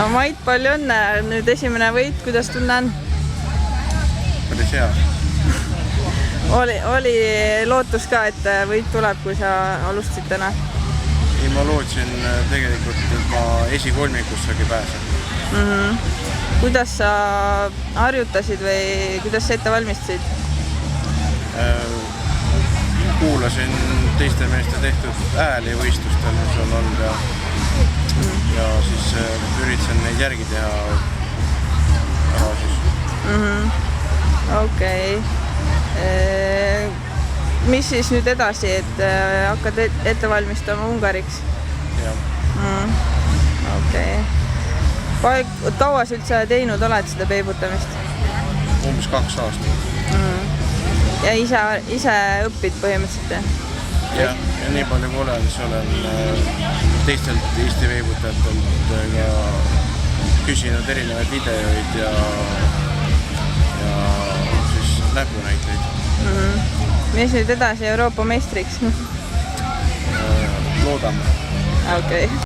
No Mait, palju õnne, nüüd esimene võit, kuidas tunne on? Päris hea. Oli lootus ka, et võit tuleb, kui sa alustasid täna? Ei, ma lootsin tegelikult, et ma esikolmikussagi pääsen. Kuidas sa harjutasid või kuidas sa ette valmistasid? Kuulasin teiste meeste tehtud ääli võistlustel, mis on olnud ja siis üritasin neid järgi teha ära siis. Okei. Mis siis nüüd edasi, et hakkad ette valmistama Ungariks? Jah. Okei. Kaua sa üldse teinud oled seda peibutamist? Umbes 2 aastat. Ja ise õpid põhimõtteliselt? Ja nii palju kui olen, siis olen teistelt Eesti veibutajatelt ka küsinud erinevaid videoid ja siis näpunäiteid. Mis nüüd edasi Euroopa meistriks? Loodame. Okei.